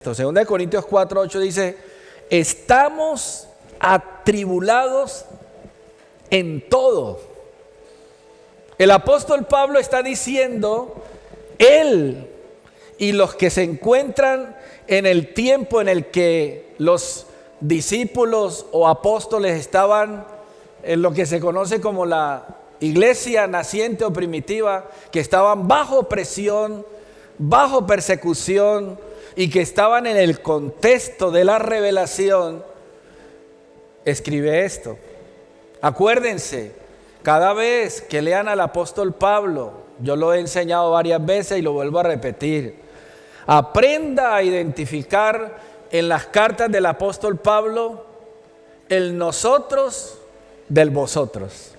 Entonces, 2 Corintios 4:8 dice, estamos atribulados en todo. El apóstol Pablo está diciendo, él y los que se encuentran en el tiempo en el que los discípulos o apóstoles estaban en lo que se conoce como la iglesia naciente o primitiva, que estaban bajo presión, bajo persecución, y que estaban en el contexto de la revelación, escribe esto. Acuérdense, cada vez que lean al apóstol Pablo, yo lo he enseñado varias veces y lo vuelvo a repetir, aprenda a identificar en las cartas del apóstol Pablo el nosotros del vosotros.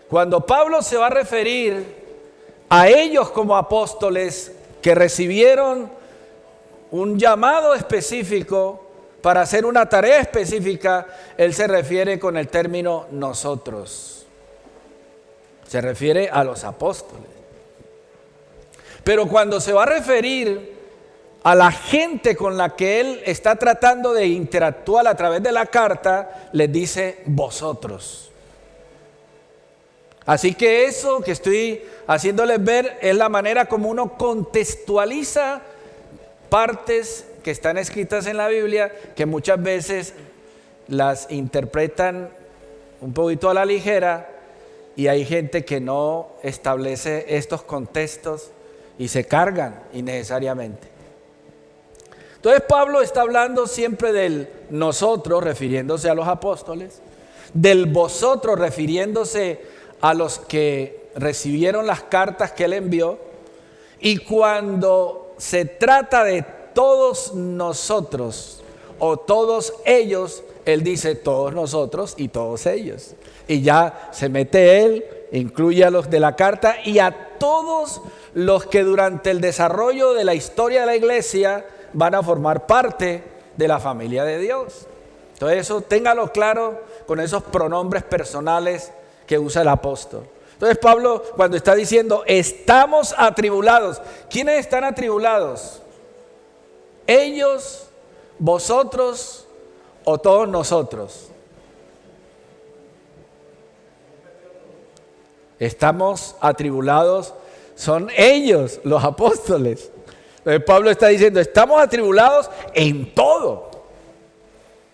Cuando Pablo se va a referir a ellos como apóstoles que recibieron un llamado específico para hacer una tarea específica, él se refiere con el término nosotros. Se refiere a los apóstoles. Pero cuando se va a referir a la gente con la que él está tratando de interactuar a través de la carta, les dice vosotros. Así que eso que estoy haciéndoles ver es la manera como uno contextualiza partes que están escritas en la Biblia, que muchas veces las interpretan un poquito a la ligera, y hay gente que no establece estos contextos y se cargan innecesariamente. Entonces Pablo está hablando siempre del nosotros, refiriéndose a los apóstoles, del vosotros, refiriéndose a los que recibieron las cartas que él envió, y cuando se trata de todos nosotros o todos ellos, él dice todos nosotros y todos ellos. Y ya se mete él, incluye a los de la carta y a todos los que durante el desarrollo de la historia de la iglesia van a formar parte de la familia de Dios. Entonces eso téngalo claro con esos pronombres personales que usa el apóstol. Entonces Pablo, cuando está diciendo estamos atribulados, ¿quiénes están atribulados? ¿Ellos, vosotros o todos nosotros? Estamos atribulados, son ellos, los apóstoles. Entonces Pablo está diciendo estamos atribulados en todo.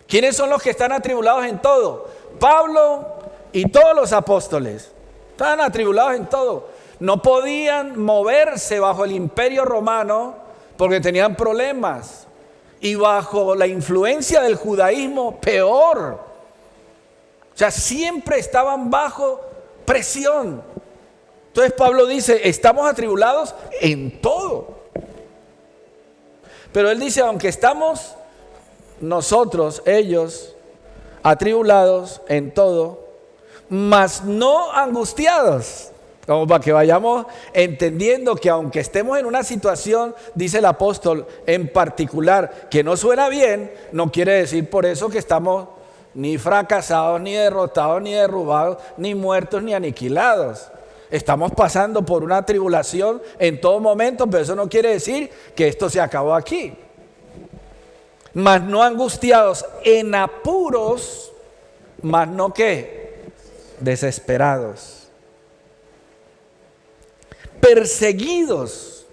¿Quiénes son los que están atribulados en todo? Pablo y todos los apóstoles. Estaban atribulados en todo. No podían moverse bajo el imperio romano porque tenían problemas. Y bajo la influencia del judaísmo, peor. O sea, siempre estaban bajo presión. Entonces Pablo dice, estamos atribulados en todo. Pero él dice, aunque estamos nosotros, ellos, atribulados en todo, mas no angustiados, como para que vayamos entendiendo que aunque estemos en una situación, dice el apóstol, en particular, que no suena bien, no quiere decir por eso que estamos ni fracasados, ni derrotados, ni derrubados, ni muertos, ni aniquilados. Estamos pasando por una tribulación en todo momento, pero eso no quiere decir que esto se acabó aquí. Mas no angustiados, en apuros, mas no ¿qué? Desesperados, perseguidos,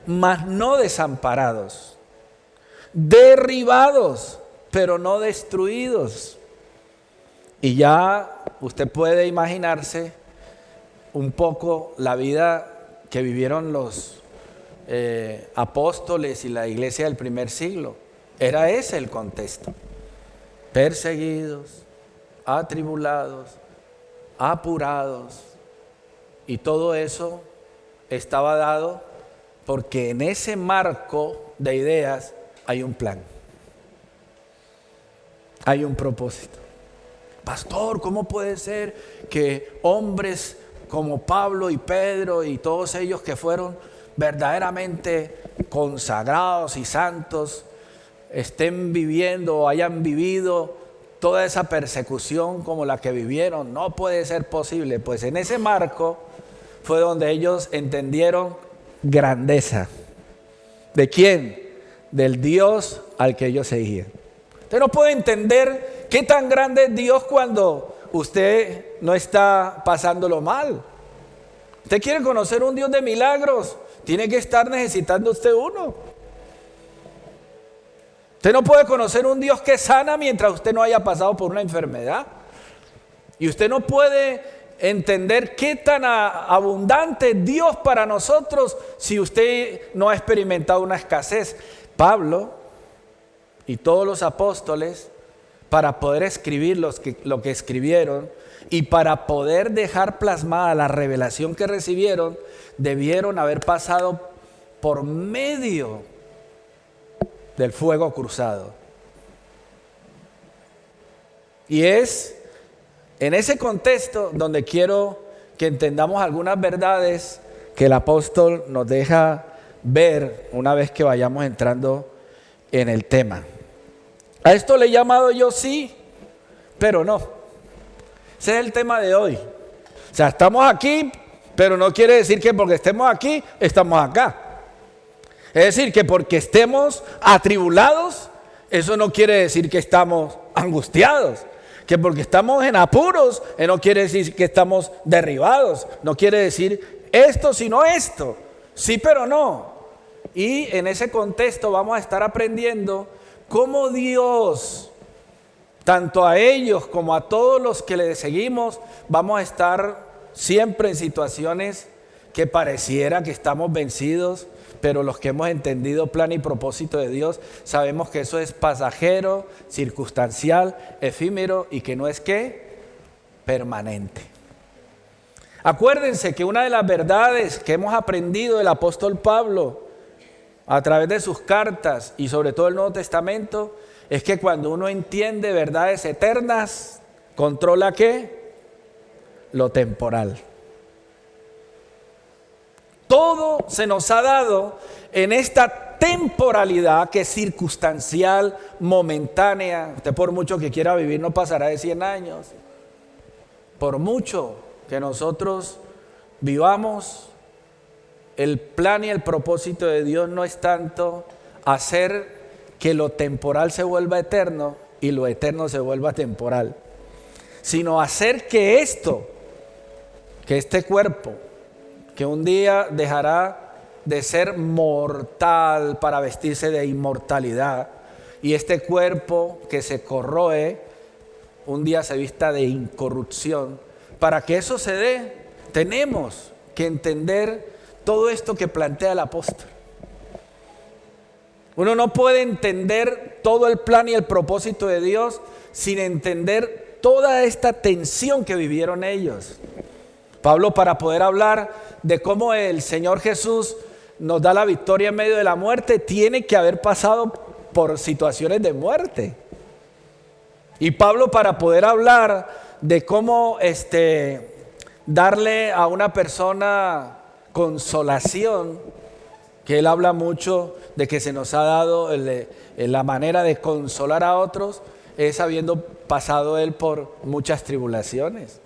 mas no desamparados, derribados, pero no destruidos. Y ya usted puede imaginarse un poco la vida que vivieron los apóstoles y la iglesia del primer siglo. Era ese el contexto: perseguidos, atribulados, apurados, y todo eso estaba dado porque en ese marco de ideas hay un plan, hay un propósito. Pastor, ¿cómo puede ser que hombres como Pablo y Pedro y todos ellos que fueron verdaderamente consagrados y santos estén viviendo o hayan vivido toda esa persecución como la que vivieron? No puede ser posible. Pues en ese marco fue donde ellos entendieron grandeza. ¿De quién? del Dios al que ellos seguían. Usted no puede entender qué tan grande es Dios cuando usted no está pasándolo mal. Usted quiere conocer un Dios de milagros, tiene que estar necesitando usted uno. Usted no puede conocer un Dios que sana mientras usted no haya pasado por una enfermedad. Y usted no puede entender qué tan abundante es Dios para nosotros si usted no ha experimentado una escasez. Pablo y todos los apóstoles, para poder escribir lo que escribieron y para poder dejar plasmada la revelación que recibieron, debieron haber pasado por medio del fuego cruzado. Y es en ese contexto donde quiero que entendamos algunas verdades que el apóstol nos deja ver una vez que vayamos entrando en el tema. A esto le he llamado yo sí, pero no. Ese es el tema de hoy. O sea, estamos aquí, pero no quiere decir que porque estemos aquí, estamos acá. Es decir, que porque estemos atribulados, eso no quiere decir que estamos angustiados. Que porque estamos en apuros, no quiere decir que estamos derribados. No quiere decir esto, sino esto. Sí, pero no. Y en ese contexto vamos a estar aprendiendo cómo Dios, tanto a ellos como a todos los que le seguimos, vamos a estar siempre en situaciones que pareciera que estamos vencidos, pero los que hemos entendido plan y propósito de Dios, sabemos que eso es pasajero, circunstancial, efímero y que no es ¿qué? Permanente. Acuérdense que una de las verdades que hemos aprendido del apóstol Pablo a través de sus cartas y sobre todo el Nuevo Testamento es que cuando uno entiende verdades eternas, controla ¿qué? Lo temporal. Todo se nos ha dado en esta temporalidad que es circunstancial, momentánea. Usted por mucho que quiera vivir no pasará de 100 años. Por mucho que nosotros vivamos, el plan y el propósito de Dios no es tanto hacer que lo temporal se vuelva eterno y lo eterno se vuelva temporal, sino hacer que este cuerpo, que un día dejará de ser mortal para vestirse de inmortalidad, y este cuerpo que se corroe, un día se vista de incorrupción. Para que eso se dé, tenemos que entender todo esto que plantea el apóstol. Uno no puede entender todo el plan y el propósito de Dios sin entender toda esta tensión que vivieron ellos. Pablo, para poder hablar de cómo el Señor Jesús nos da la victoria en medio de la muerte, tiene que haber pasado por situaciones de muerte. Y Pablo, para poder hablar de cómo darle a una persona consolación, que él habla mucho de que se nos ha dado la manera de consolar a otros, es habiendo pasado él por muchas tribulaciones.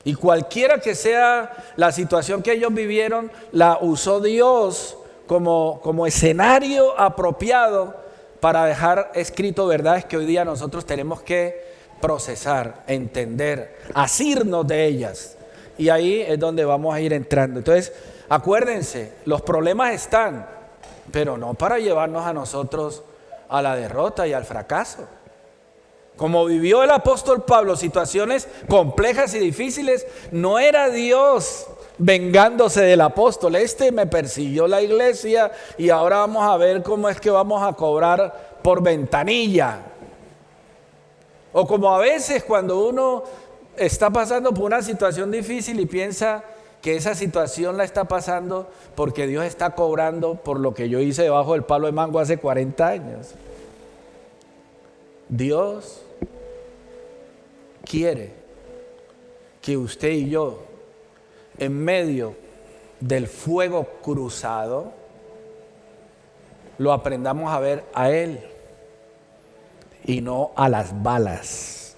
Y cualquiera que sea la situación que ellos vivieron, la usó Dios como escenario apropiado para dejar escrito verdades que hoy día nosotros tenemos que procesar, entender, asirnos de ellas. Y ahí es donde vamos a ir entrando. Entonces, acuérdense, los problemas están, pero no para llevarnos a nosotros a la derrota y al fracaso. Como vivió el apóstol Pablo situaciones complejas y difíciles, no era Dios vengándose del apóstol. Me persiguió la iglesia y ahora vamos a ver cómo es que vamos a cobrar por ventanilla. O como a veces cuando uno está pasando por una situación difícil y piensa que esa situación la está pasando porque Dios está cobrando por lo que yo hice debajo del palo de mango hace 40 años. Dios quiere que usted y yo, en medio del fuego cruzado, lo aprendamos a ver a Él y no a las balas.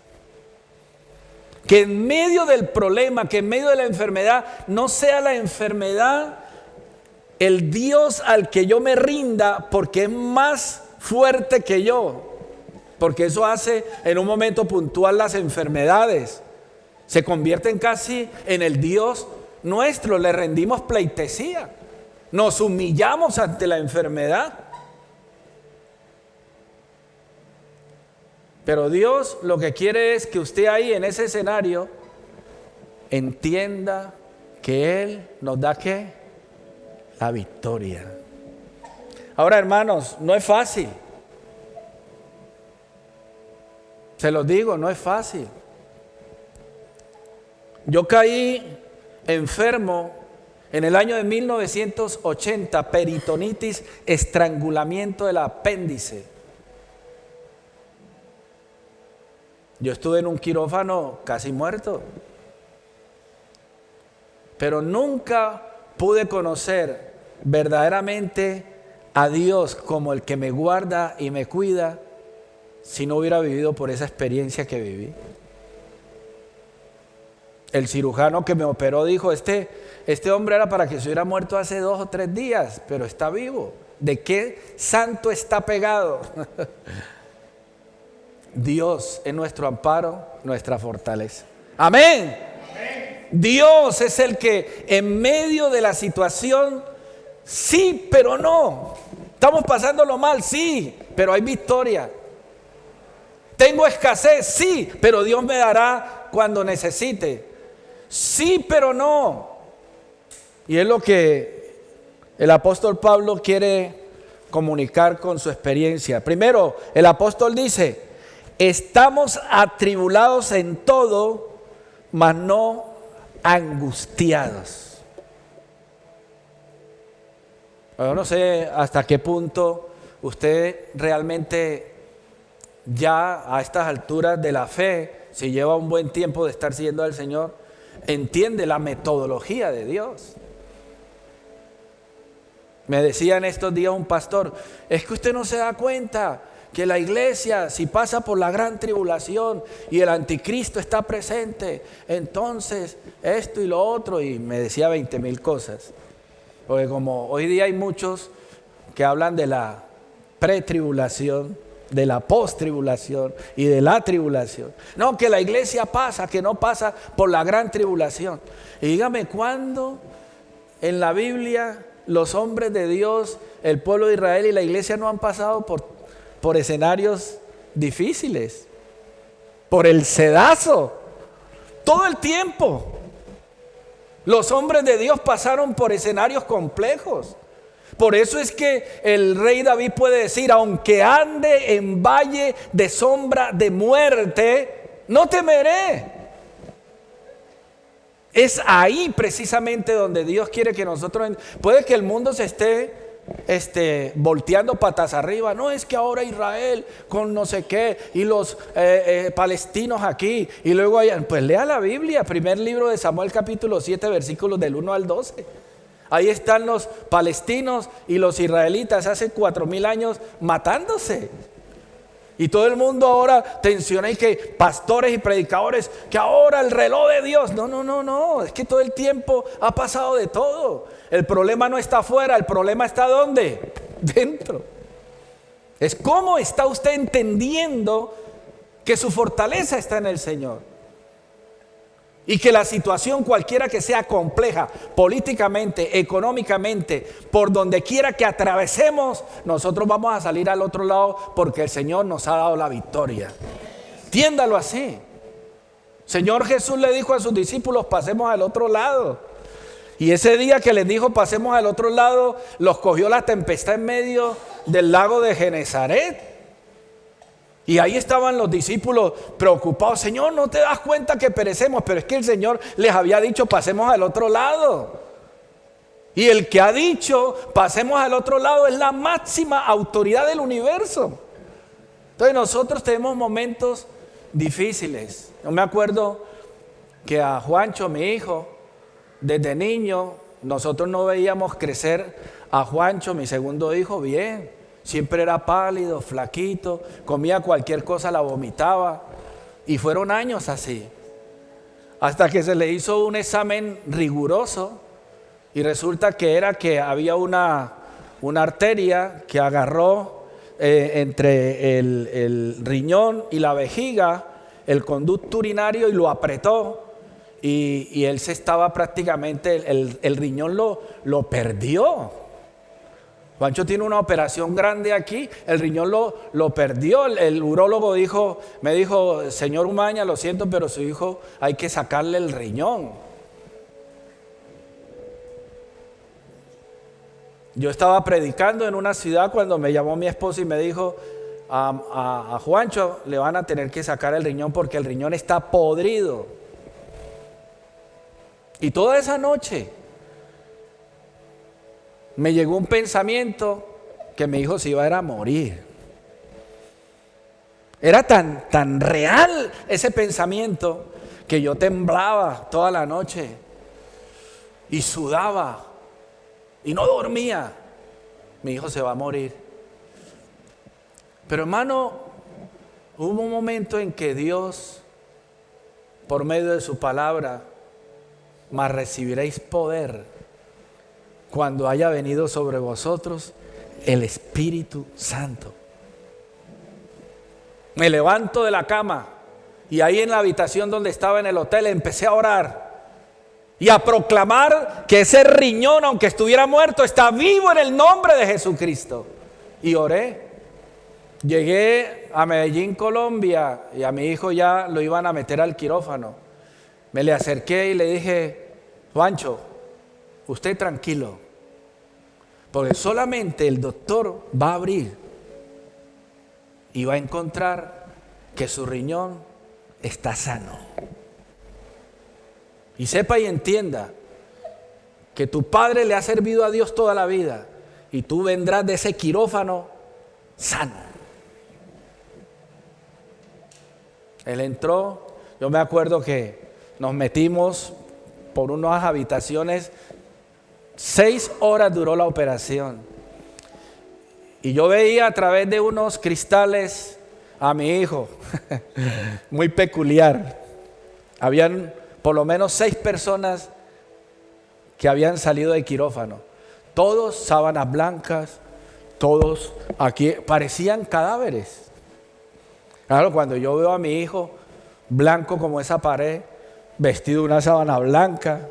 Que en medio del problema, que en medio de la enfermedad, no sea la enfermedad el Dios al que yo me rinda porque es más fuerte que yo. Porque eso hace en un momento puntual las enfermedades. Se convierten casi en el Dios nuestro. Le rendimos pleitesía. Nos humillamos ante la enfermedad. Pero Dios lo que quiere es que usted ahí en ese escenario entienda que Él nos da ¿qué? La victoria. Ahora, hermanos, no es fácil. Se los digo, no es fácil. Yo caí enfermo en el año de 1980, peritonitis, estrangulamiento del apéndice. Yo estuve en un quirófano casi muerto. Pero nunca pude conocer verdaderamente a Dios como el que me guarda y me cuida si no hubiera vivido por esa experiencia que viví. El cirujano que me operó dijo, este hombre era para que se hubiera muerto hace 2 o 3 días, pero está vivo. ¿De qué santo está pegado? Dios es nuestro amparo, nuestra fortaleza. Amén. Amén. Dios es el que en medio de la situación, sí, pero no. Estamos pasándolo mal, sí, pero hay victoria. Tengo escasez, sí, pero Dios me dará cuando necesite. Sí, pero no. Y es lo que el apóstol Pablo quiere comunicar con su experiencia. Primero, el apóstol dice, estamos atribulados en todo, mas no angustiados. Yo no sé hasta qué punto usted realmente ya a estas alturas de la fe, si lleva un buen tiempo de estar siguiendo al Señor, entiende la metodología de Dios. Me decía en estos días un pastor, es que usted no se da cuenta que la iglesia, si pasa por la gran tribulación y el anticristo está presente, entonces esto y lo otro, y me decía 20,000 cosas. Porque como hoy día hay muchos que hablan de la pretribulación, de la postribulación y de la tribulación. No, que la iglesia pasa, que no pasa por la gran tribulación. Y dígame, ¿cuándo en la Biblia los hombres de Dios, el pueblo de Israel y la iglesia no han pasado por escenarios difíciles? Por el sedazo. Todo el tiempo. Los hombres de Dios pasaron por escenarios complejos. Por eso es que el rey David puede decir, aunque ande en valle de sombra de muerte, no temeré. Es ahí precisamente donde Dios quiere que nosotros, puede que el mundo se esté volteando patas arriba. No, es que ahora Israel con no sé qué y los palestinos aquí y luego allá. Pues lea la Biblia, primer libro de Samuel capítulo 7 versículos del 1 al 12. Ahí están los palestinos y los israelitas hace 4,000 años matándose. Y todo el mundo ahora tensiona y que pastores y predicadores, que ahora el reloj de Dios. No, es que todo el tiempo ha pasado de todo. El problema no está afuera, el problema está ¿dónde? Dentro. Es cómo está usted entendiendo que su fortaleza está en el Señor. Y que la situación cualquiera que sea compleja, políticamente, económicamente, por donde quiera que atravesemos, nosotros vamos a salir al otro lado porque el Señor nos ha dado la victoria. Entiéndalo así. Señor Jesús le dijo a sus discípulos, pasemos al otro lado. Y ese día que les dijo, pasemos al otro lado, los cogió la tempestad en medio del lago de Genesaret. Y ahí estaban los discípulos preocupados. Señor, ¿no te das cuenta que perecemos? Pero es que el Señor les había dicho, pasemos al otro lado. Y el que ha dicho, pasemos al otro lado, es la máxima autoridad del universo. Entonces nosotros tenemos momentos difíciles. Yo me acuerdo que a Juancho, mi hijo, desde niño, nosotros no veíamos crecer a Juancho, mi segundo hijo, bien. Siempre era pálido, flaquito, comía cualquier cosa, la vomitaba. Y fueron años así. Hasta que se le hizo un examen riguroso Y resulta que era que había una arteria que agarró entre el riñón y la vejiga, el conducto urinario, y lo apretó. Y él se estaba prácticamente, el riñón lo perdió. Juancho tiene una operación grande aquí, el riñón lo perdió. El urólogo me dijo, señor Umaña, lo siento, pero su hijo hay que sacarle el riñón. Yo estaba predicando en una ciudad cuando me llamó mi esposa y me dijo, a Juancho le van a tener que sacar el riñón porque el riñón está podrido. Y toda esa noche me llegó un pensamiento que mi hijo se iba a morir. Era tan real ese pensamiento que yo temblaba toda la noche y sudaba y no dormía. Mi hijo se va a morir. Pero hermano, hubo un momento en que Dios, por medio de su palabra, mas recibiréis poder cuando haya venido sobre vosotros el Espíritu Santo. Me levanto de la cama y ahí en la habitación donde estaba en el hotel empecé a orar y a proclamar que ese riñón, aunque estuviera muerto, está vivo en el nombre de Jesucristo. Y oré. Llegué a Medellín, Colombia, y a mi hijo ya lo iban a meter al quirófano. Me le acerqué y le dije, Juancho, usted tranquilo, porque solamente el doctor va a abrir y va a encontrar que su riñón está sano. Y sepa y entienda que tu padre le ha servido a Dios toda la vida y tú vendrás de ese quirófano sano. Él entró, yo me acuerdo que nos metimos por unas habitaciones, 6 horas duró la operación. Y yo veía a través de unos cristales a mi hijo, muy peculiar. Habían por lo menos 6 personas que habían salido de quirófano. Todos sábanas blancas, todos aquí parecían cadáveres. Claro, cuando yo veo a mi hijo blanco como esa pared, vestido de una sábana blanca,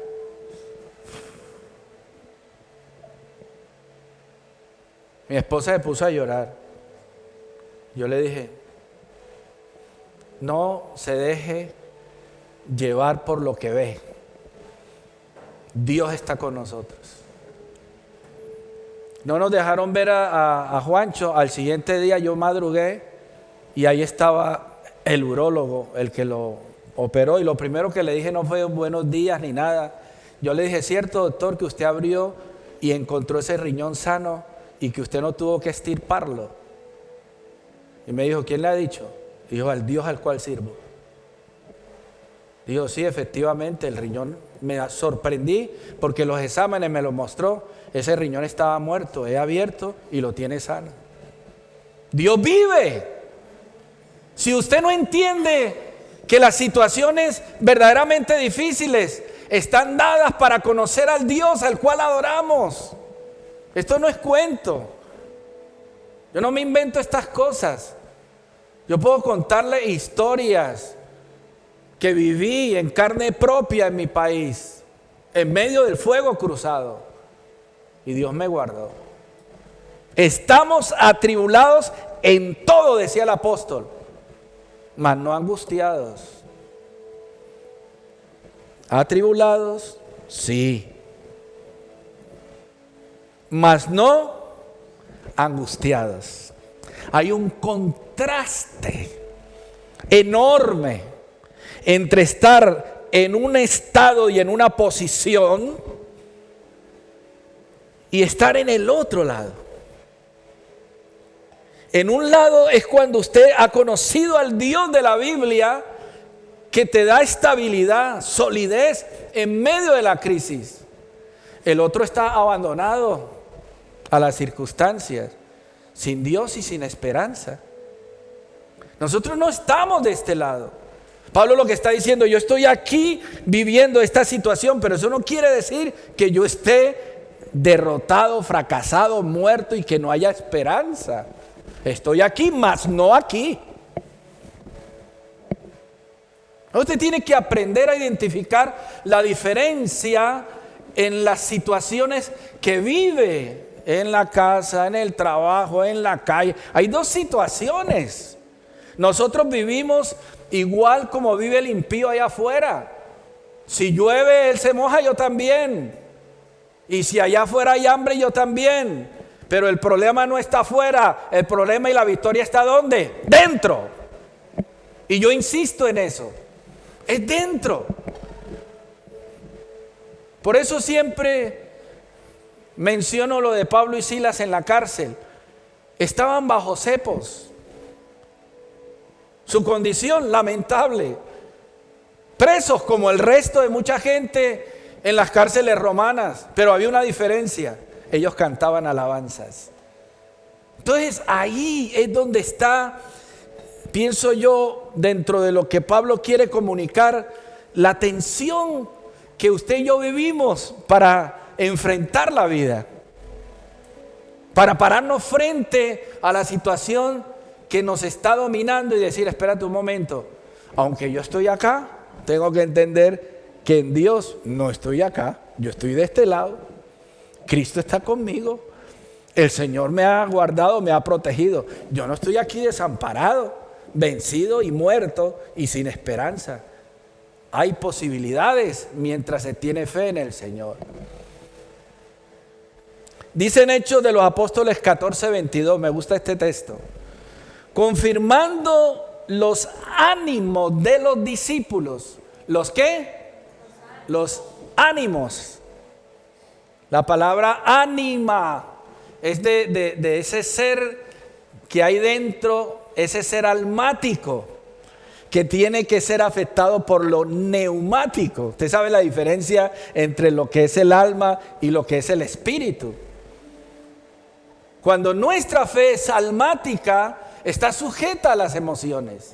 mi esposa se puso a llorar. Yo le dije, no se deje llevar por lo que ve. Dios está con nosotros. No nos dejaron ver a Juancho. Al siguiente día yo madrugué y ahí estaba el urólogo, el que lo operó, y lo primero que le dije no fue buenos días ni nada. Yo le dije, ¿cierto, doctor, que usted abrió y encontró ese riñón sano y que usted no tuvo que extirparlo? Y me dijo, ¿quién le ha dicho? Dijo, al Dios al cual sirvo. Dijo, sí, efectivamente, el riñón, me sorprendí porque los exámenes me lo mostró, ese riñón estaba muerto, he abierto y lo tiene sano. Dios vive. Si usted no entiende que las situaciones verdaderamente difíciles están dadas para conocer al Dios al cual adoramos, esto no es cuento. Yo no me invento estas cosas. Yo puedo contarle historias que viví en carne propia en mi país, en medio del fuego cruzado, y Dios me guardó. Estamos atribulados en todo, decía el apóstol, mas no angustiados. Atribulados, sí, mas no angustiados. Hay un contraste enorme entre estar en un estado y en una posición y estar en el otro lado. En un lado es cuando usted ha conocido al Dios de la Biblia que te da estabilidad, solidez en medio de la crisis. El otro está abandonado a las circunstancias, sin Dios y sin esperanza. Nosotros no estamos de este lado, Pablo lo que está diciendo, yo estoy aquí viviendo esta situación, pero eso no quiere decir que yo esté derrotado, fracasado, muerto y que no haya esperanza. Estoy aquí, mas no aquí. Usted tiene que aprender a identificar la diferencia en las situaciones que vive, en la casa, en el trabajo, en la calle. Hay dos situaciones. Nosotros vivimos igual como vive el impío allá afuera. Si llueve, él se moja, yo también. Y si allá afuera hay hambre, yo también. Pero el problema no está afuera. El problema y la victoria está ¿dónde? Dentro. Y yo insisto en eso. Es dentro. Por eso siempre menciono lo de Pablo y Silas en la cárcel. Estaban bajo cepos. Su condición lamentable. Presos como el resto de mucha gente en las cárceles romanas. Pero había una diferencia. Ellos cantaban alabanzas. Entonces ahí es donde está, pienso yo, dentro de lo que Pablo quiere comunicar, la tensión que usted y yo vivimos para enfrentar la vida. Para pararnos frente a la situación que nos está dominando y decir, espérate un momento, aunque yo estoy acá, tengo que entender que en Dios no estoy acá, yo estoy de este lado, Cristo está conmigo, el Señor me ha guardado, me ha protegido, yo no estoy aquí desamparado, vencido y muerto y sin esperanza. Hay posibilidades mientras se tiene fe en el Señor. Dice en Hechos de los Apóstoles 14:22, me gusta este texto. Confirmando los ánimos de los discípulos. ¿Los qué? Los ánimos. La palabra ánima es de ese ser que hay dentro, ese ser almático, que tiene que ser afectado por lo neumático. Usted sabe la diferencia entre lo que es el alma y lo que es el espíritu. Cuando nuestra fe es almática, está sujeta a las emociones.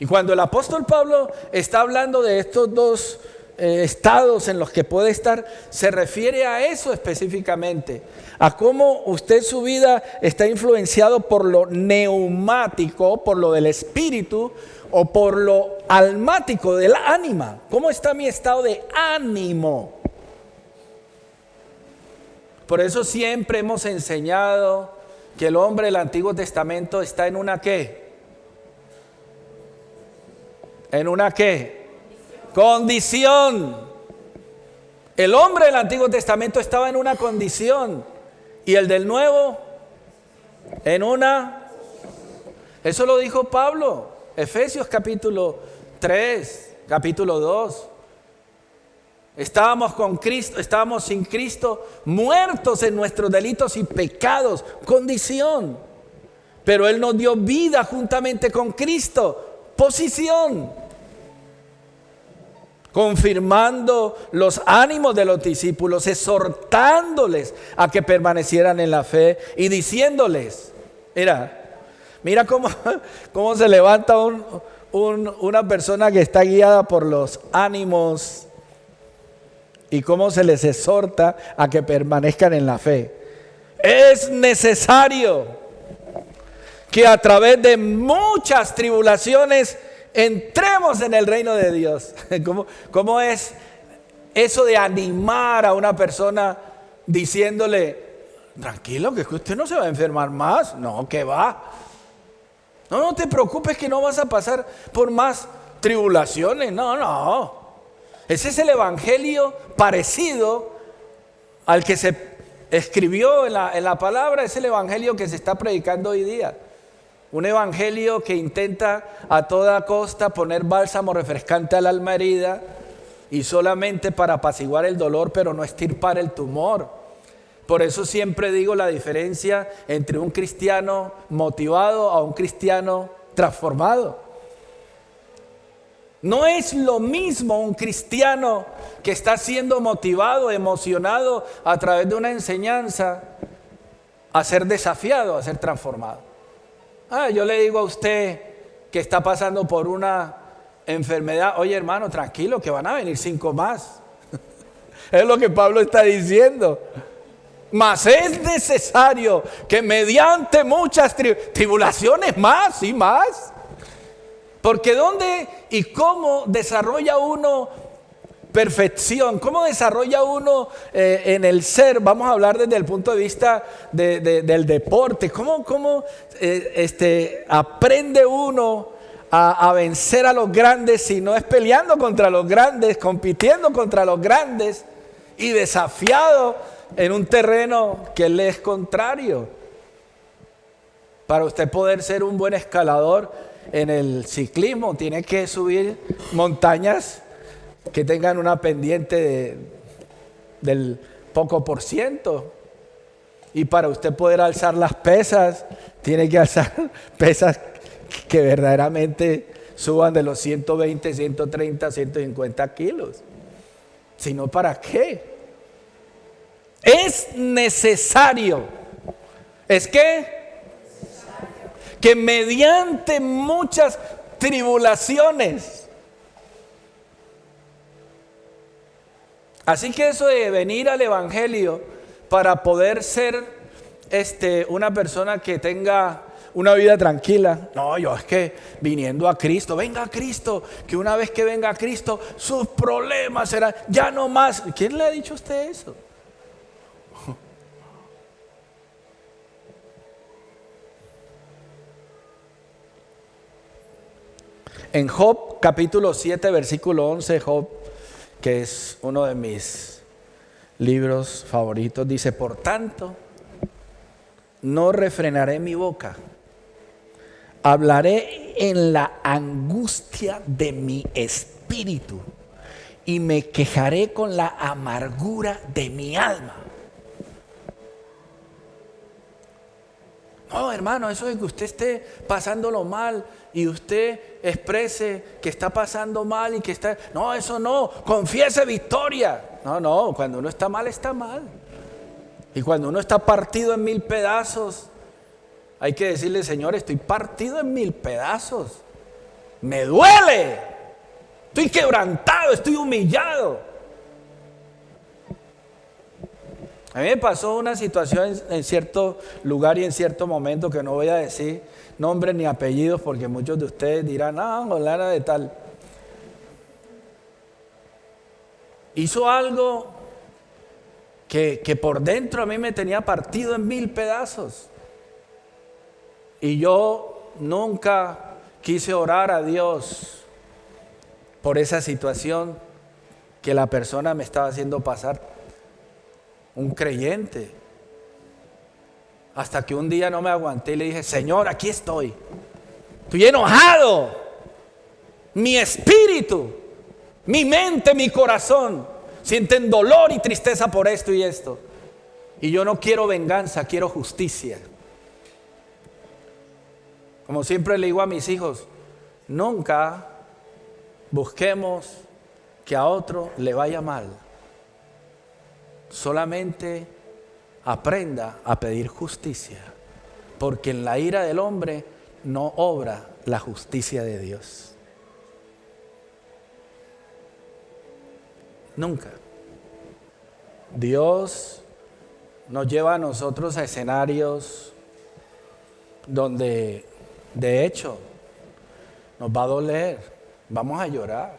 Y cuando el apóstol Pablo está hablando de estos dos estados en los que puede estar, se refiere a eso específicamente, a cómo usted su vida está influenciado por lo neumático, por lo del espíritu o por lo almático del ánima. ¿Cómo está mi estado de ánimo? Por eso siempre hemos enseñado que el hombre del Antiguo Testamento está en una ¿qué? ¿En una qué? Condición. El hombre del Antiguo Testamento estaba en una condición y el del Nuevo en una. Eso lo dijo Pablo, Efesios capítulo 3, capítulo 2. Estábamos con Cristo, estábamos sin Cristo, muertos en nuestros delitos y pecados, condición. Pero Él nos dio vida juntamente con Cristo, posición. Confirmando los ánimos de los discípulos, exhortándoles a que permanecieran en la fe y diciéndoles, mira cómo se levanta una persona que está guiada por los ánimos y cómo se les exhorta a que permanezcan en la fe. Es necesario que a través de muchas tribulaciones entremos en el reino de Dios. ¿Cómo es eso de animar a una persona diciéndole, tranquilo, que usted no se va a enfermar más? No, que va. No te preocupes que no vas a pasar por más tribulaciones. No. Ese es el evangelio parecido al que se escribió en la palabra. Es el evangelio que se está predicando hoy día. Un evangelio que intenta a toda costa poner bálsamo refrescante al alma herida y solamente para apaciguar el dolor, pero no extirpar el tumor. Por eso siempre digo la diferencia entre un cristiano motivado a un cristiano transformado. No es lo mismo un cristiano que está siendo motivado, emocionado a través de una enseñanza, a ser desafiado, a ser transformado. Yo le digo a usted que está pasando por una enfermedad, oye hermano, tranquilo, que van a venir 5 más. Es lo que Pablo está diciendo. Mas es necesario que mediante muchas tribulaciones más y más. Porque ¿dónde y cómo desarrolla uno perfección? ¿Cómo desarrolla uno en el ser? Vamos a hablar desde el punto de vista del deporte. ¿Cómo aprende uno a vencer a los grandes si no es peleando contra los grandes, compitiendo contra los grandes y desafiado en un terreno que le es contrario? Para usted poder ser un buen escalador en el ciclismo, tiene que subir montañas que tengan una pendiente del poco por ciento. Y para usted poder alzar las pesas, tiene que alzar pesas que verdaderamente suban de los 120, 130, 150 kilos. Si no, ¿para qué? Es necesario. ¿Es qué? Que mediante muchas tribulaciones. Así que eso de venir al evangelio para poder ser una persona que tenga una vida tranquila. No, yo es que viniendo a Cristo, venga a Cristo, que una vez que venga a Cristo, sus problemas serán ya no más. ¿Quién le ha dicho a usted eso? En Job capítulo 7 versículo 11, Job, que es uno de mis libros favoritos, dice: por tanto, no refrenaré mi boca, hablaré en la angustia de mi espíritu y me quejaré con la amargura de mi alma. No, hermano, eso de que usted esté pasándolo mal y usted exprese que está pasando mal y que está... No, eso no, confiese victoria. No, cuando uno está mal, está mal. Y cuando uno está partido en 1000 pedazos, hay que decirle: Señor, estoy partido en 1000 pedazos. Me duele. Estoy quebrantado, estoy humillado. A mí me pasó una situación en cierto lugar y en cierto momento, que no voy a decir nombres ni apellidos porque muchos de ustedes dirán: fulana de tal hizo algo que por dentro a mí me tenía partido en 1000 pedazos. Y yo nunca quise orar a Dios por esa situación que la persona me estaba haciendo pasar, un creyente. Hasta que un día no me aguanté y le dije: Señor, aquí estoy enojado, mi espíritu, mi mente, mi corazón sienten dolor y tristeza por esto y esto, y yo no quiero venganza, quiero justicia. Como siempre le digo a mis hijos: nunca busquemos que a otro le vaya mal, solamente aprenda a pedir justicia, porque en la ira del hombre no obra la justicia de Dios. Nunca. Dios nos lleva a nosotros a escenarios donde, de hecho, nos va a doler, vamos a llorar,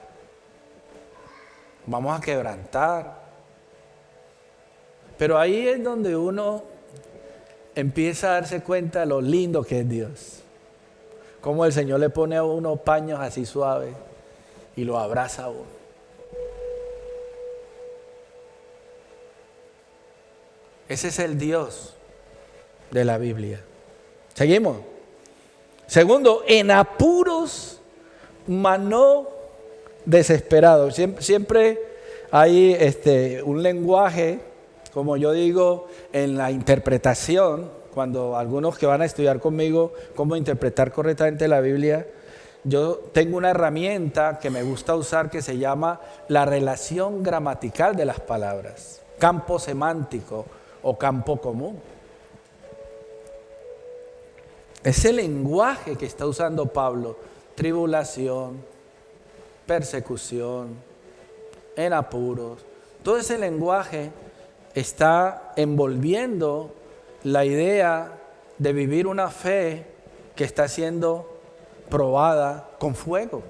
vamos a quebrantar. Pero ahí es donde uno empieza a darse cuenta de lo lindo que es Dios. Cómo el Señor le pone a uno paños así suaves y lo abraza a uno. Ese es el Dios de la Biblia. Seguimos. Segundo, en apuros, mas no desesperado. Siempre hay un lenguaje, como yo digo, en la interpretación. Cuando algunos que van a estudiar conmigo cómo interpretar correctamente la Biblia, yo tengo una herramienta que me gusta usar que se llama la relación gramatical de las palabras, campo semántico o campo común. Ese lenguaje que está usando Pablo, tribulación, persecución, en apuros, todo ese lenguaje está envolviendo la idea de vivir una fe que está siendo probada con fuego.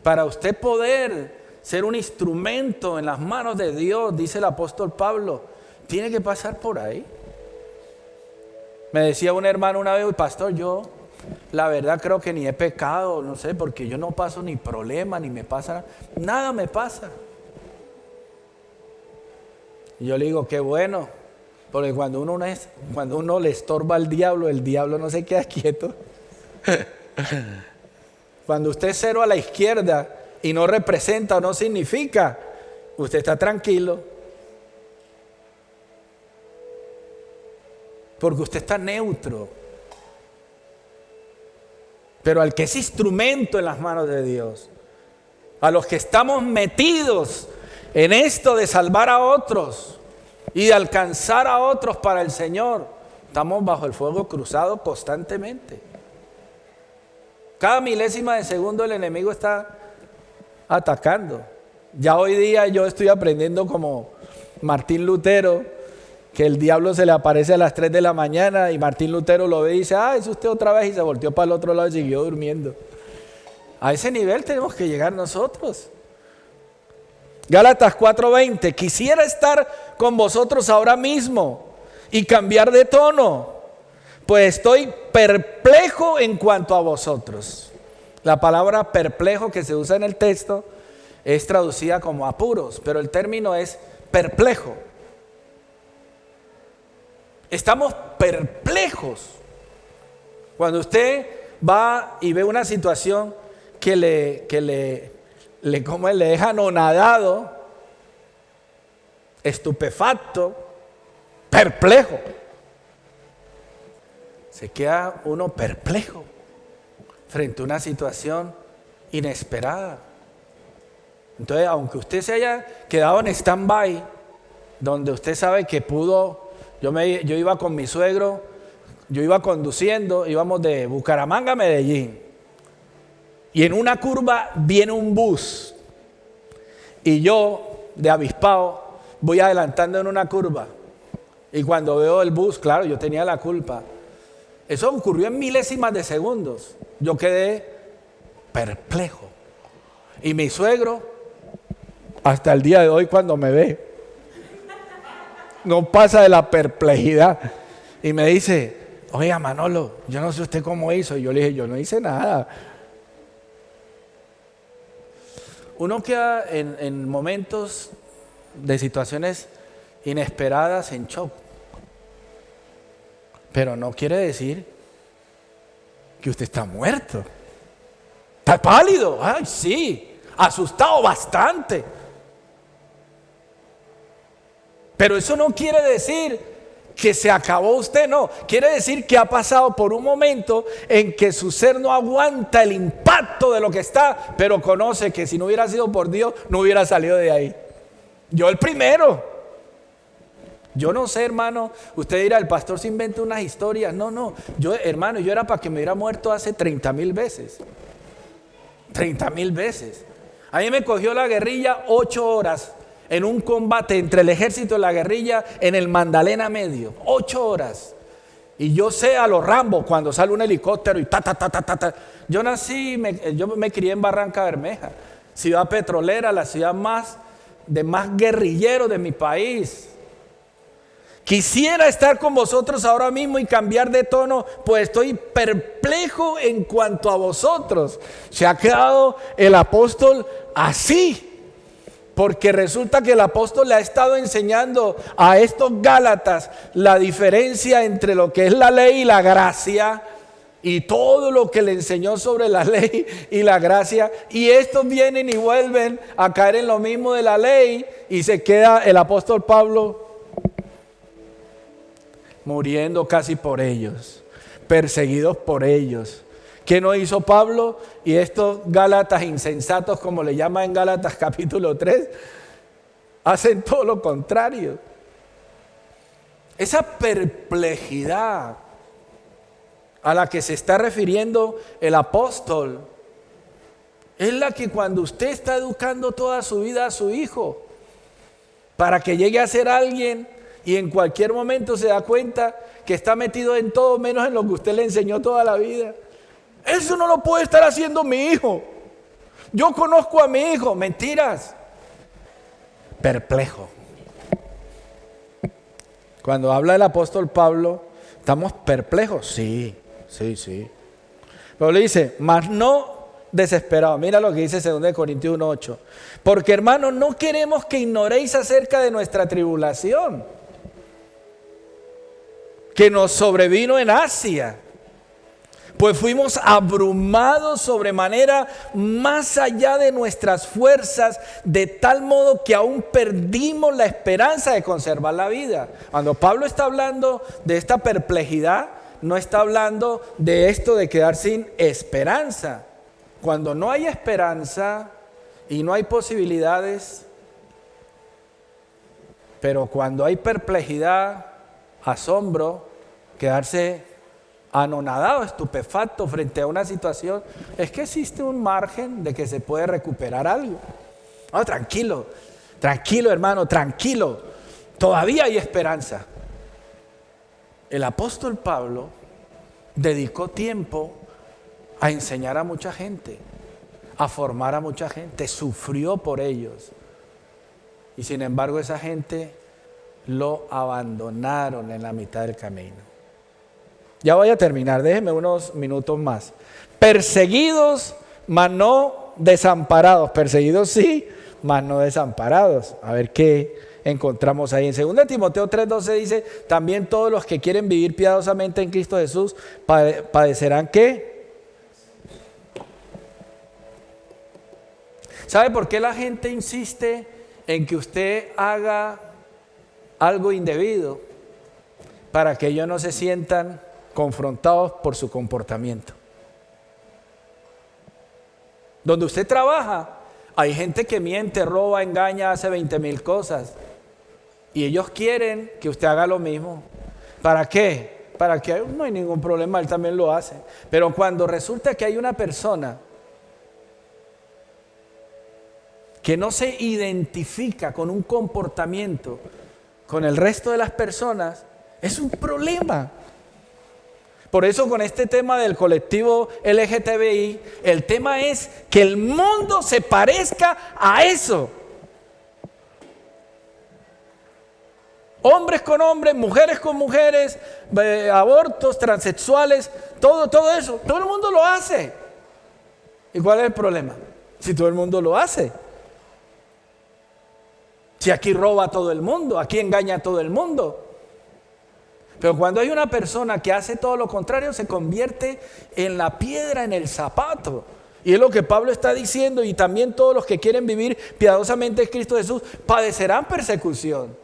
Para usted poder ser un instrumento en las manos de Dios, dice el apóstol Pablo, tiene que pasar por ahí. Me decía un hermano una vez, pastor, yo la verdad creo que ni he pecado, no sé, porque yo no paso ni problema, ni me pasa nada, me pasa. Y yo le digo, qué bueno, porque cuando uno le estorba al diablo, el diablo no se queda quieto. Cuando usted es cero a la izquierda y no representa o no significa, usted está tranquilo. Porque usted está neutro. Pero al que es instrumento en las manos de Dios, a los que estamos metidos en esto de salvar a otros y de alcanzar a otros para el Señor, estamos bajo el fuego cruzado constantemente. Cada milésima de segundo el enemigo está atacando. Ya hoy día yo estoy aprendiendo como Martín Lutero, que el diablo se le aparece a las 3 de la mañana y Martín Lutero lo ve y dice, es usted otra vez, y se volteó para el otro lado y siguió durmiendo. A ese nivel tenemos que llegar nosotros. Gálatas 4:20, quisiera estar con vosotros ahora mismo y cambiar de tono, pues estoy perplejo en cuanto a vosotros. La palabra perplejo que se usa en el texto es traducida como apuros, pero el término es perplejo. Estamos perplejos. Cuando usted va y ve una situación que le deja anonadado, estupefacto, perplejo. Se queda uno perplejo frente a una situación inesperada. Entonces, aunque usted se haya quedado en stand-by, donde usted sabe que pudo. Yo iba con mi suegro, yo iba conduciendo, íbamos de Bucaramanga a Medellín. Y en una curva viene un bus. Y yo, de avispado, voy adelantando en una curva. Y cuando veo el bus, claro, yo tenía la culpa. Eso ocurrió en milésimas de segundos. Yo quedé perplejo. Y mi suegro, hasta el día de hoy cuando me ve, no pasa de la perplejidad y me dice, oiga Manolo, yo no sé usted cómo hizo. Y yo le dije, yo no hice nada. Uno queda en momentos de situaciones inesperadas en shock, pero no quiere decir que usted está muerto. Está pálido, ay sí, asustado bastante. Pero eso no quiere decir que se acabó usted, no. Quiere decir que ha pasado por un momento en que su ser no aguanta el impacto de lo que está, pero conoce que si no hubiera sido por Dios, no hubiera salido de ahí. Yo el primero. Yo no sé, hermano, usted dirá, el pastor se inventa unas historias. No, yo era para que me hubiera muerto hace 30,000 veces. 30,000 veces. A mí me cogió la guerrilla 8 horas. En un combate entre el ejército y la guerrilla en el Magdalena Medio, 8 horas. Y yo sé a los Rambo cuando sale un helicóptero y ta. Yo me crié en Barranca Bermeja, ciudad petrolera, la ciudad más guerrillero de mi país. Quisiera estar con vosotros ahora mismo y cambiar de tono, pues estoy perplejo en cuanto a vosotros. Se ha quedado el apóstol así. Porque resulta que el apóstol le ha estado enseñando a estos Gálatas la diferencia entre lo que es la ley y la gracia, y todo lo que le enseñó sobre la ley y la gracia, y estos vienen y vuelven a caer en lo mismo de la ley, y se queda el apóstol Pablo muriendo casi por ellos, perseguidos por ellos. ¿Qué no hizo Pablo? Y estos Gálatas insensatos, como le llama en Gálatas capítulo 3, hacen todo lo contrario. Esa perplejidad a la que se está refiriendo el apóstol es la que cuando usted está educando toda su vida a su hijo para que llegue a ser alguien y en cualquier momento se da cuenta que está metido en todo menos en lo que usted le enseñó toda la vida. Eso no lo puede estar haciendo mi hijo. Yo conozco a mi hijo. Mentiras. Perplejo. Cuando habla el apóstol Pablo, ¿estamos perplejos? Sí. Pero le dice, mas no desesperado. Mira lo que dice 2 Corintios 1:8. Porque hermanos, no queremos que ignoréis acerca de nuestra tribulación que nos sobrevino en Asia. Pues fuimos abrumados sobremanera más allá de nuestras fuerzas, de tal modo que aún perdimos la esperanza de conservar la vida. Cuando Pablo está hablando de esta perplejidad, no está hablando de esto de quedar sin esperanza. Cuando no hay esperanza y no hay posibilidades, pero cuando hay perplejidad, asombro, quedarse anonadado, estupefacto frente a una situación, es que existe un margen de que se puede recuperar algo. Oh, tranquilo hermano, tranquilo, todavía hay esperanza. El apóstol Pablo dedicó tiempo a enseñar a mucha gente, a formar a mucha gente, sufrió por ellos. Y sin embargo esa gente lo abandonaron en la mitad del camino. Ya voy a terminar, déjenme unos minutos más. Perseguidos, mas no desamparados. Perseguidos sí, mas no desamparados. A ver qué encontramos ahí. En 2 Timoteo 3:12 dice, también todos los que quieren vivir piadosamente en Cristo Jesús padecerán ¿qué? ¿Sabe por qué la gente insiste en que usted haga algo indebido? Para que ellos no se sientan confrontados por su comportamiento. Donde usted trabaja, hay gente que miente, roba, engaña, hace 20,000 cosas. Y ellos quieren que usted haga lo mismo. ¿Para qué? Para que no hay ningún problema, él también lo hace. Pero cuando resulta que hay una persona que no se identifica con un comportamiento con el resto de las personas, es un problema. Por eso con este tema del colectivo LGTBI, el tema es que el mundo se parezca a eso. Hombres con hombres, mujeres con mujeres, abortos, transexuales, todo eso. Todo el mundo lo hace. ¿Y cuál es el problema? Si todo el mundo lo hace. Si aquí roba todo el mundo, aquí engaña a todo el mundo. Pero cuando hay una persona que hace todo lo contrario, se convierte en la piedra en el zapato. Y es lo que Pablo está diciendo, y también todos los que quieren vivir piadosamente en Cristo Jesús padecerán persecución.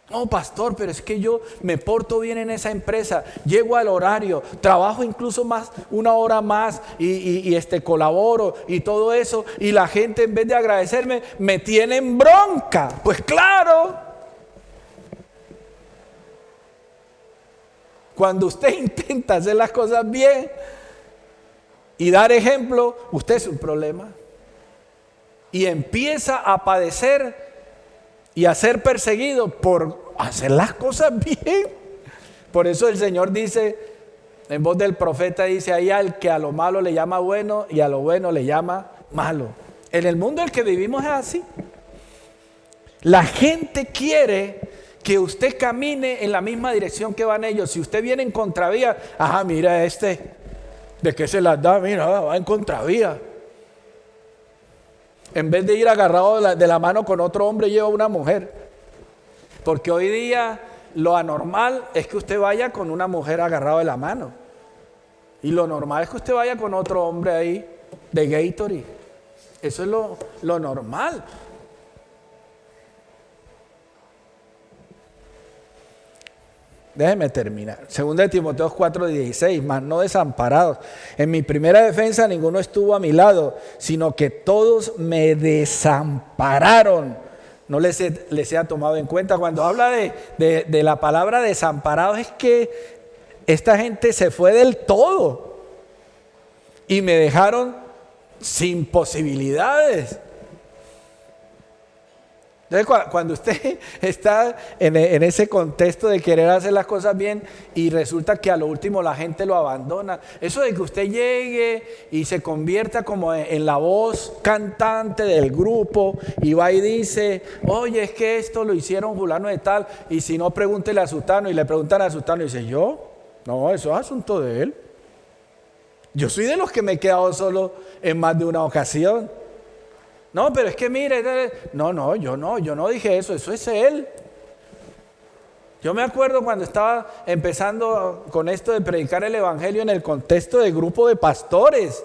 No, pastor, pero es que yo me porto bien en esa empresa, llego al horario, trabajo incluso más, 1 hora más y colaboro y todo eso, y la gente en vez de agradecerme me tienen bronca. Pues claro. Cuando usted intenta hacer las cosas bien y dar ejemplo, usted es un problema. Y empieza a padecer y a ser perseguido por hacer las cosas bien. Por eso el Señor dice, en voz del profeta dice, hay al que a lo malo le llama bueno y a lo bueno le llama malo. En el mundo en el que vivimos es así. La gente quiere que usted camine en la misma dirección que van ellos. Si usted viene en contravía, ajá, mira ¿de qué se las da? Mira, va en contravía. En vez de ir agarrado de la mano con otro hombre, lleva una mujer. Porque hoy día lo anormal es que usted vaya con una mujer agarrado de la mano. Y lo normal es que usted vaya con otro hombre ahí de Gatorade. Eso es lo normal. Déjeme terminar. 2 Timoteo 4:16, mas no desamparados. En mi primera defensa ninguno estuvo a mi lado, sino que todos me desampararon. No les sea tomado en cuenta. Cuando habla de la palabra desamparados, es que esta gente se fue del todo y me dejaron sin posibilidades. Entonces, cuando usted está en ese contexto de querer hacer las cosas bien y resulta que a lo último la gente lo abandona, eso de que usted llegue y se convierta como en la voz cantante del grupo y va y dice, oye, es que esto lo hicieron fulano de tal, y si no, pregúntele a sutano, y le preguntan a sutano y dice, ¿yo? No, eso es asunto de él. Yo soy de los que me he quedado solo en más de una ocasión. No, pero es que mire, yo no dije eso es él. Yo me acuerdo cuando estaba empezando con esto de predicar el evangelio en el contexto de grupo de pastores,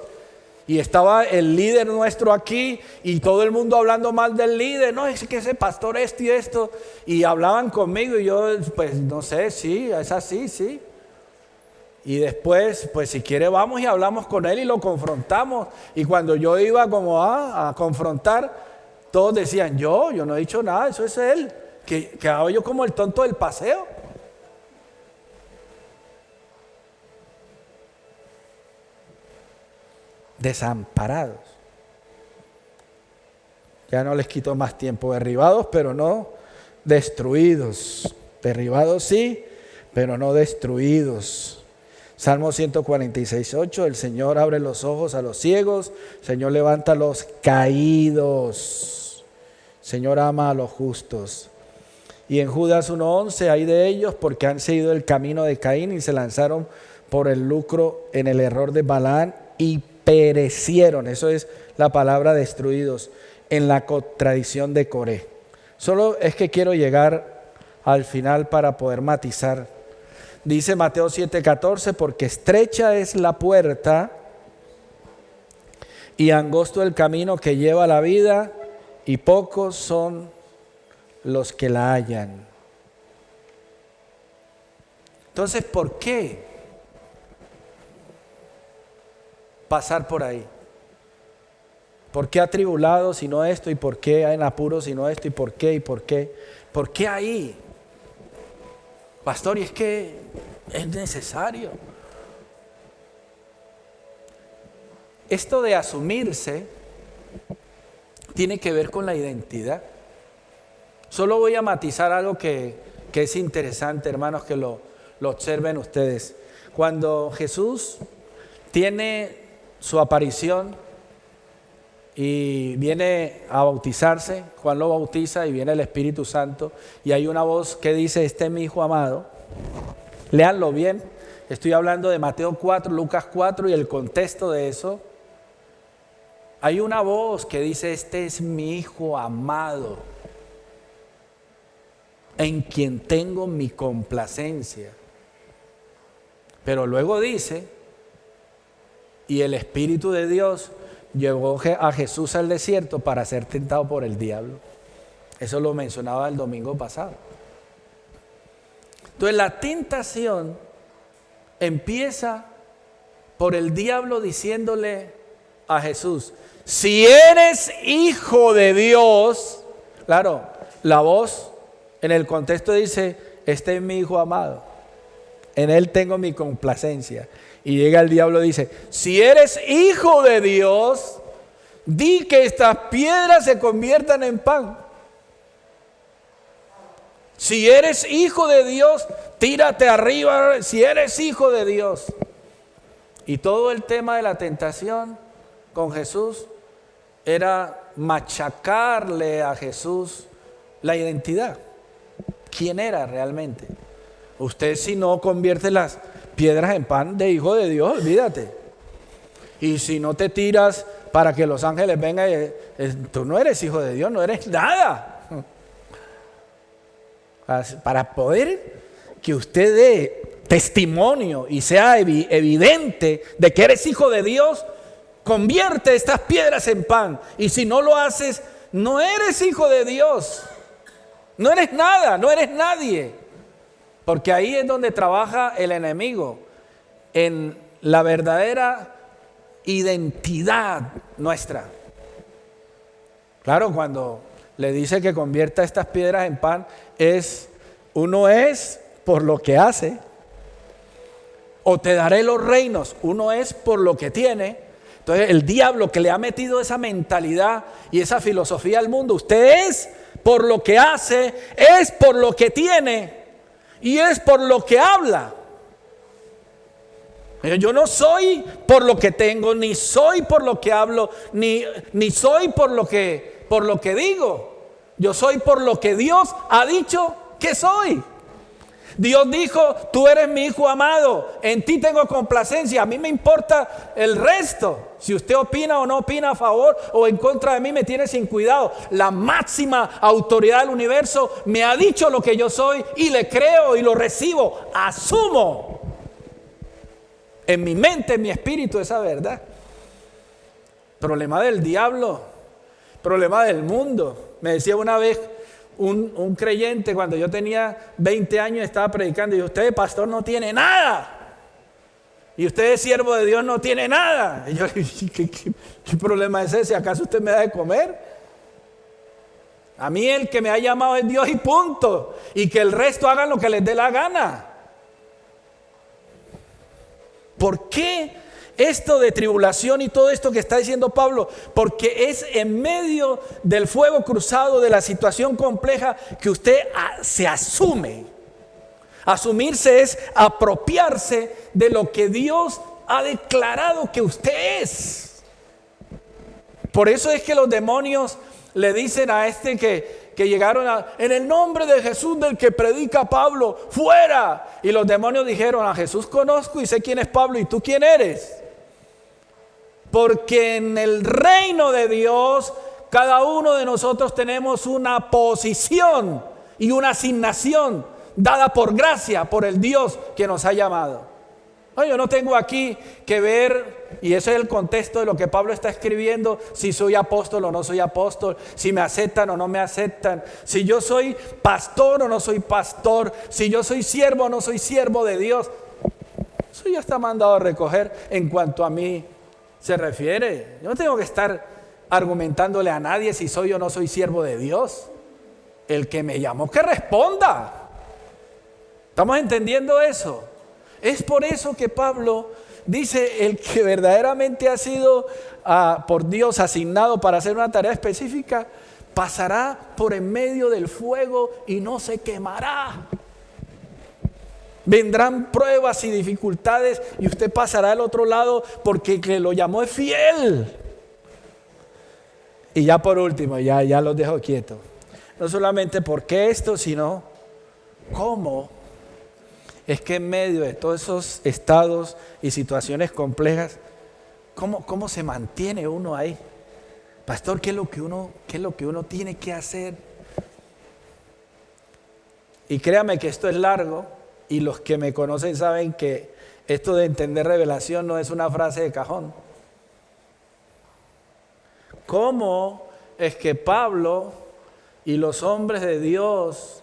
y estaba el líder nuestro aquí y todo el mundo hablando mal del líder, no, es que ese pastor esto y esto, y hablaban conmigo y yo pues no sé, sí, es así, sí. Y después, pues si quiere vamos y hablamos con él y lo confrontamos. Y cuando yo iba como a confrontar, todos decían, yo no he dicho nada, eso es él. Que hago yo como el tonto del paseo. Desamparados. Ya no les quito más tiempo, derribados, pero no destruidos. Derribados sí, pero no destruidos. Salmo 146, 8, el Señor abre los ojos a los ciegos, el Señor levanta a los caídos, el Señor ama a los justos. Y en Judas 1:11, hay de ellos porque han seguido el camino de Caín y se lanzaron por el lucro en el error de Balaam y perecieron, eso es la palabra destruidos, en la contradicción de Coré. Solo es que quiero llegar al final para poder matizar. Dice Mateo 7:14, porque estrecha es la puerta y angosto el camino que lleva a la vida, y pocos son los que la hallan. Entonces, ¿por qué pasar por ahí? ¿Por qué atribulados si no esto? ¿Y por qué en apuros si no esto? ¿Y por qué? ¿Y por qué? ¿Por qué ahí? Pastor, y es que es necesario. Esto de asumirse tiene que ver con la identidad. Solo voy a matizar algo que es interesante, hermanos, que lo observen ustedes. Cuando Jesús tiene su aparición y viene a bautizarse, Juan lo bautiza y viene el Espíritu Santo y hay una voz que dice, este es mi Hijo amado. Léanlo bien, estoy hablando de Mateo 4, Lucas 4 y el contexto de eso. Hay una voz que dice, este es mi Hijo amado, en quien tengo mi complacencia. Pero luego dice, y el Espíritu de Dios llevó a Jesús al desierto para ser tentado por el diablo. Eso lo mencionaba el domingo pasado. Entonces la tentación empieza por el diablo diciéndole a Jesús, si eres hijo de Dios, claro, la voz en el contexto dice, este es mi Hijo amado, en él tengo mi complacencia. Y llega el diablo y dice, si eres hijo de Dios, di que estas piedras se conviertan en pan. Si eres hijo de Dios, tírate arriba, si eres hijo de Dios. Y todo el tema de la tentación con Jesús era machacarle a Jesús la identidad. ¿Quién era realmente? Usted si no convierte las piedras en pan de hijo de Dios, olvídate. Y si no te tiras para que los ángeles vengan, tú no eres hijo de Dios, no eres nada. Para poder que usted dé testimonio y sea evidente de que eres hijo de Dios, convierte estas piedras en pan. Y si no lo haces, no eres hijo de Dios. No eres nada, no eres nadie. Porque ahí es donde trabaja el enemigo, en la verdadera identidad nuestra. Claro, cuando le dice que convierta estas piedras en pan, uno es por lo que hace, o te daré los reinos. Uno es por lo que tiene. Entonces el diablo que le ha metido esa mentalidad y esa filosofía al mundo, usted es por lo que hace, es por lo que tiene y es por lo que habla. Yo no soy por lo que tengo, ni soy por lo que hablo, ni soy por lo que digo. Yo soy por lo que Dios ha dicho que soy. Dios dijo, tú eres mi hijo amado, en ti tengo complacencia, a mí me importa el resto. Si usted opina o no opina a favor o en contra de mí, me tiene sin cuidado. La máxima autoridad del universo me ha dicho lo que yo soy y le creo y lo recibo, asumo en mi mente, en mi espíritu esa verdad. Problema del diablo, problema del mundo. Me decía una vez un creyente, cuando yo tenía 20 años, estaba predicando, y usted, pastor, no tiene nada. Y usted, siervo de Dios, no tiene nada. Y yo, ¿qué problema es ese? ¿Acaso usted me da de comer? A mí el que me ha llamado es Dios y punto. Y que el resto hagan lo que les dé la gana. ¿Por qué esto de tribulación y todo esto que está diciendo Pablo? Porque es en medio del fuego cruzado, de la situación compleja, que usted se asume. Asumirse es apropiarse de lo que Dios ha declarado que usted es. Por eso es que los demonios le dicen a este que llegaron en el nombre de Jesús del que predica Pablo, fuera. Y los demonios dijeron, a Jesús conozco y sé quién es Pablo, ¿y tú quién eres? Porque en el reino de Dios, cada uno de nosotros tenemos una posición y una asignación dada por gracia, por el Dios que nos ha llamado. No, yo no tengo aquí que ver, y ese es el contexto de lo que Pablo está escribiendo, si soy apóstol o no soy apóstol, si me aceptan o no me aceptan, si yo soy pastor o no soy pastor, si yo soy siervo o no soy siervo de Dios. Eso ya está mandado a recoger en cuanto a mí se refiere. Yo no tengo que estar argumentándole a nadie si soy o no soy siervo de Dios. El que me llamó, que responda. ¿Estamos entendiendo eso? Es por eso que Pablo dice, el que verdaderamente ha sido por Dios asignado para hacer una tarea específica, pasará por en medio del fuego y no se quemará. Vendrán pruebas y dificultades y usted pasará al otro lado porque el que lo llamó es fiel. Y ya por último, ya los dejo quietos. No solamente porque esto, sino cómo es que en medio de todos esos estados y situaciones complejas, ¿cómo se mantiene uno ahí? Pastor, ¿qué es lo que uno tiene que hacer? Y créame que esto es largo, y los que me conocen saben que esto de entender revelación no es una frase de cajón. ¿Cómo es que Pablo y los hombres de Dios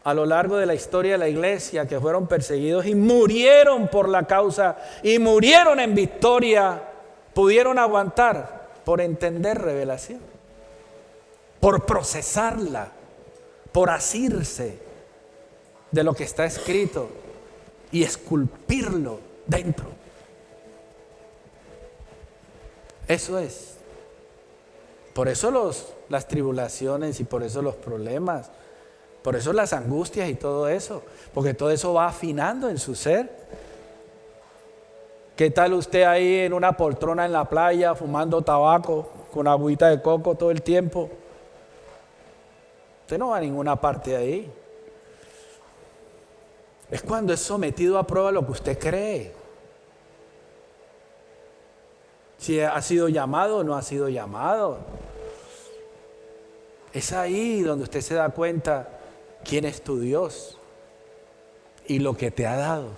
a lo largo de la historia de la iglesia, que fueron perseguidos y murieron por la causa y murieron en victoria, pudieron aguantar? Por entender revelación, por procesarla, por asirse de lo que está escrito y esculpirlo dentro. Eso es. Por eso las tribulaciones y por eso los problemas, por eso las angustias y todo eso, porque todo eso va afinando en su ser. ¿Qué tal usted ahí en una poltrona en la playa fumando tabaco con agüita de coco todo el tiempo? Usted no va a ninguna parte de ahí. Es cuando es sometido a prueba lo que usted cree. Si ha sido llamado o no ha sido llamado. Es ahí donde usted se da cuenta quién es tu Dios y lo que te ha dado.